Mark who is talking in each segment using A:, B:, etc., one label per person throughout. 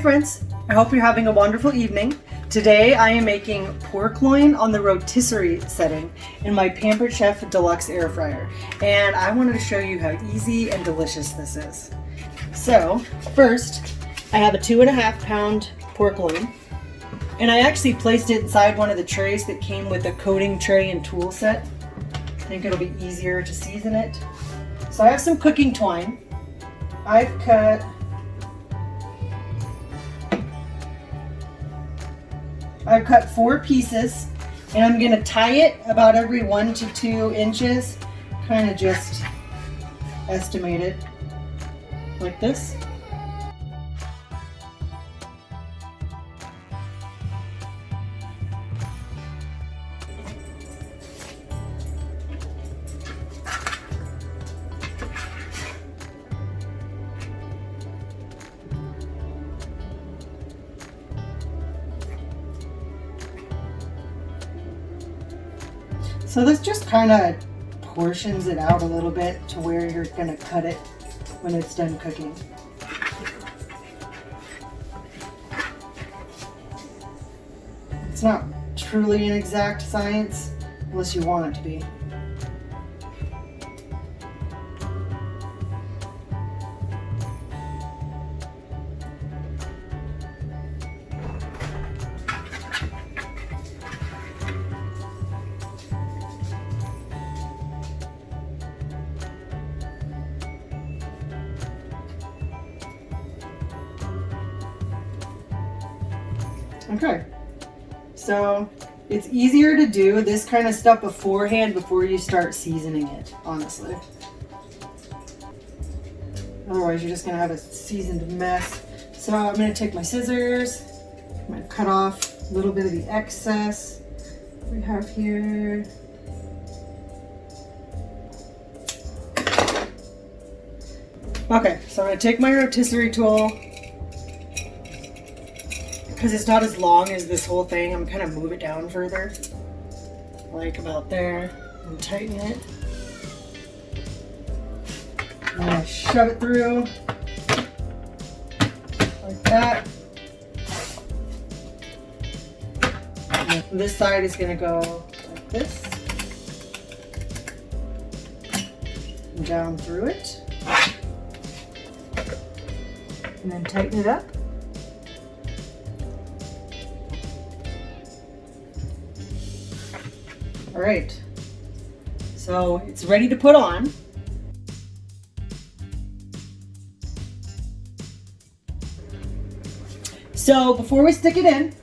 A: friends, I hope you're having a wonderful evening. Today I am making pork loin on the rotisserie setting in my Pampered Chef Deluxe air fryer, and I wanted to show you how easy and delicious this is. So first I have a 2.5 pound pork loin, and I actually placed it inside one of the trays that came with a coating tray and tool set. I think it'll be easier to season it. So I have some cooking twine. I've cut 4 pieces, and I'm going to tie it about every 1 to 2 inches, kind of just estimate it like this. So this just kind of portions it out a little bit to where you're going to cut it when it's done cooking. It's not truly an exact science unless you want it to be. Okay, so it's easier to do this kind of stuff beforehand before you start seasoning it, honestly. Otherwise, you're just going to have a seasoned mess. So I'm going to take my scissors, I'm going to cut off a little bit of the excess we have here. Okay, so I'm going to take my rotisserie tool. Because it's not as long as this whole thing, I'm kind of move it down further, like about there, and tighten it. And I shove it through like that. And this side is going to go like this, and down through it, and then tighten it up. All right, so it's ready to put on. So before we stick it in,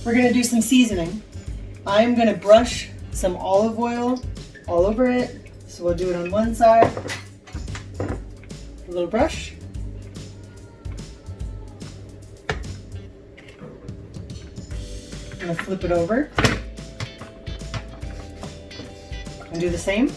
A: we're gonna do some seasoning. I'm gonna brush some olive oil all over it. So we'll do it on one side, a little brush. I'm gonna flip it over. And do the same.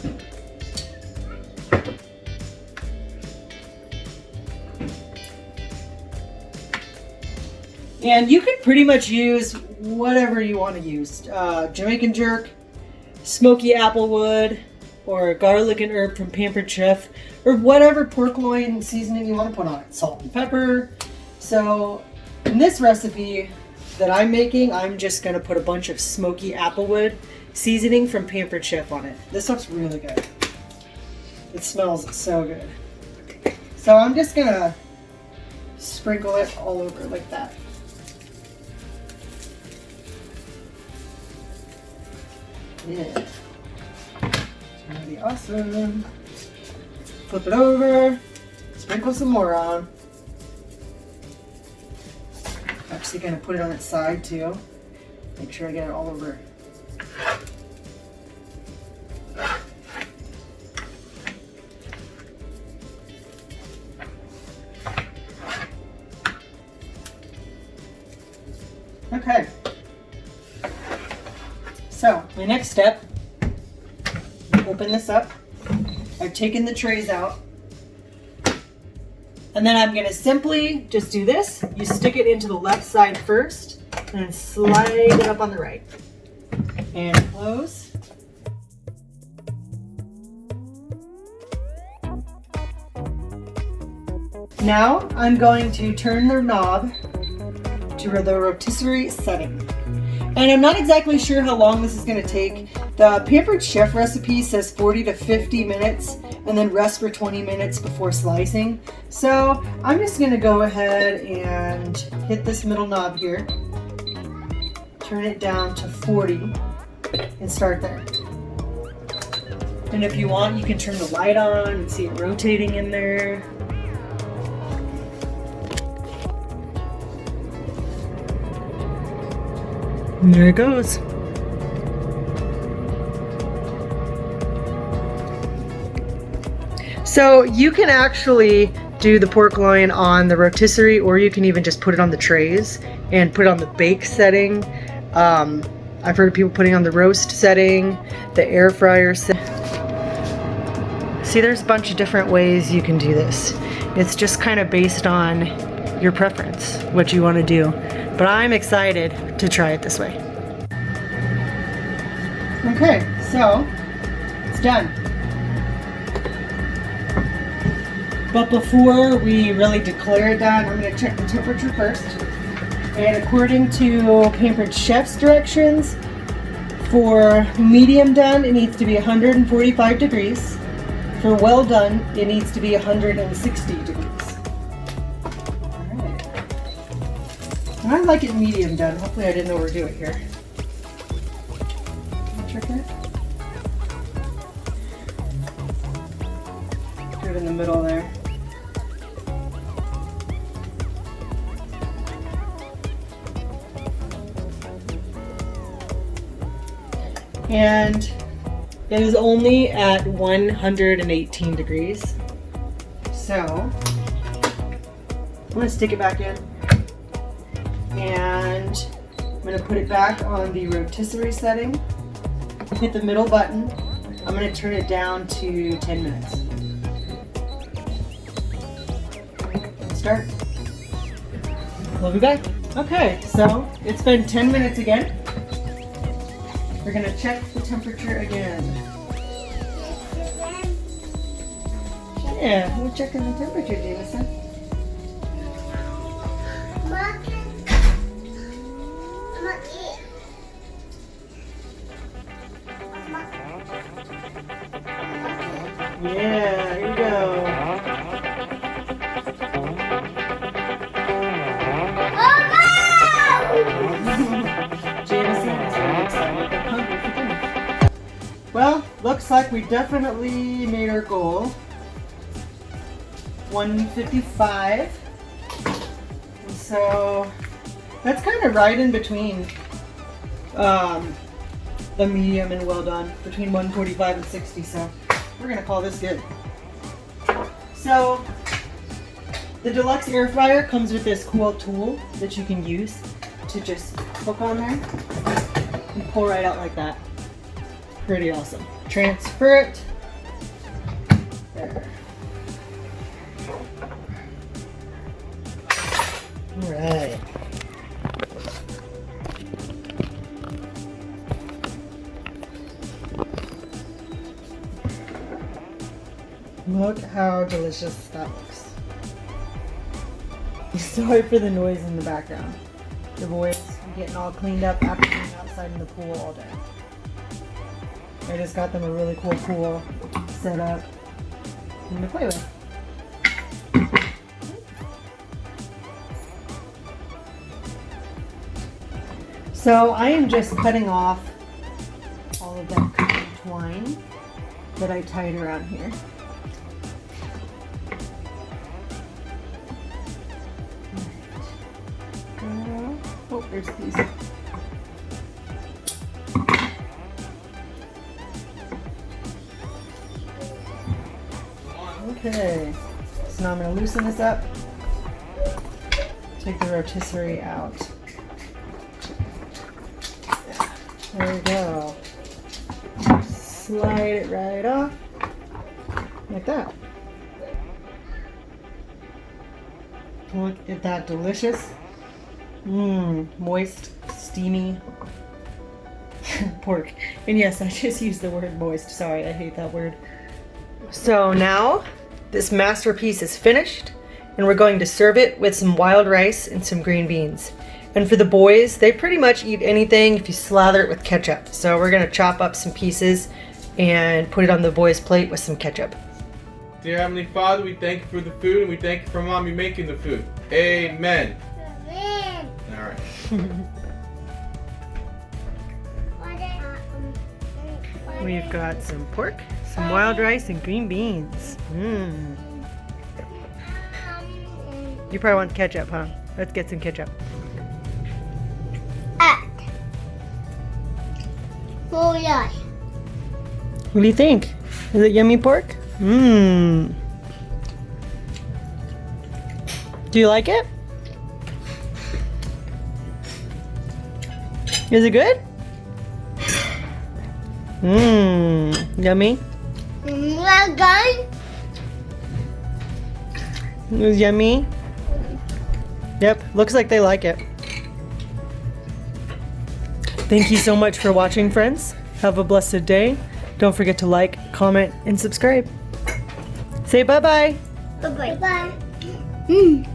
A: And you could pretty much use whatever you want to use. Jamaican jerk, smoky applewood, or garlic and herb from Pampered Chef, or whatever pork loin seasoning you want to put on it. Salt and pepper. So in this recipe that I'm making, I'm just going to put a bunch of smoky applewood seasoning from Pampered Chef on it. This stuff's really good. It smells so good. So I'm just gonna sprinkle it all over like that. Yeah. It's gonna be awesome. Flip it over, sprinkle some more on. Actually gonna put it on its side too. Make sure I get it all over. Okay, so my next step, open this up. I've taken the trays out, and then I'm going to simply just do this. You stick it into the left side first, and then slide it up on the right, and close. Now I'm going to turn the knob to the rotisserie setting. And I'm not exactly sure how long this is going to take. The Pampered Chef recipe says 40 to 50 minutes and then rest for 20 minutes before slicing. So I'm just going to go ahead and hit this middle knob here, turn it down to 40 and start there. And if you want, you can turn the light on and see it rotating in there. And there it goes. So you can actually do the pork loin on the rotisserie, or you can even just put it on the trays and put it on the bake setting. I've heard of people putting on the roast setting, the air fryer setting. See, there's a bunch of different ways you can do this. It's just kind of based on your preference, what you want to do. But I'm excited to try it this way. Okay, so it's done. But before we really declare it done, I'm going to check the temperature first. And according to Pampered Chef's directions, for medium done, it needs to be 145 degrees. For well done, it needs to be 160 degrees. Alright. And I like it medium done. Hopefully I didn't overdo it here. Check it. Do it in the middle there. And it is only at 118 degrees. So I'm going to stick it back in, and I'm going to put it back on the rotisserie setting, hit the middle button. I'm going to turn it down to 10 minutes. Start. We'll be back. Okay, so it's been 10 minutes again. We're going to check the temperature again. Yeah, we're checking the temperature, Jamison. Yeah, here you go. Jamison is really excited. I'm hungry for dinner. Well, looks like we definitely made our goal. 155. And so that's kind of right in between the medium and well done, between 145 and 60. So we're gonna call this good. So the Deluxe air fryer comes with this cool tool that you can use to just hook on there and pull right out like that. Pretty awesome. Transfer it. There. All right. Look how delicious that looks. Sorry for the noise in the background. The boys getting all cleaned up after being outside in the pool all day. I just got them a really cool pool set up and to play with. So I am just cutting off all of that cotton twine that I tied around here. Oh, there's a piece. Okay, so now I'm going to loosen this up, take the rotisserie out. There we go. Slide it right off, like that. Look at that delicious, moist, steamy pork. And yes, I just used the word moist. Sorry, I hate that word. So now this masterpiece is finished, and we're going to serve it with some wild rice and some green beans. And for the boys, they pretty much eat anything if you slather it with ketchup. So we're gonna chop up some pieces and put it on the boys' plate with some ketchup.
B: Dear Heavenly Father, we thank you for the food and we thank you for Mommy making the food. Amen.
C: Amen.
B: All right.
A: We've got some pork, some wild rice, and green beans. Mmm. You probably want ketchup, huh? Let's get some ketchup.
C: Oh yeah.
A: What do you think? Is it yummy pork? Mmm. Do you like it? Is it good? Mmm. Yummy? It was yummy? Yep, looks like they like it. Thank you so much for watching, friends. Have a blessed day. Don't forget to like, comment, and subscribe. Say bye-bye.
C: Bye-bye. Bye.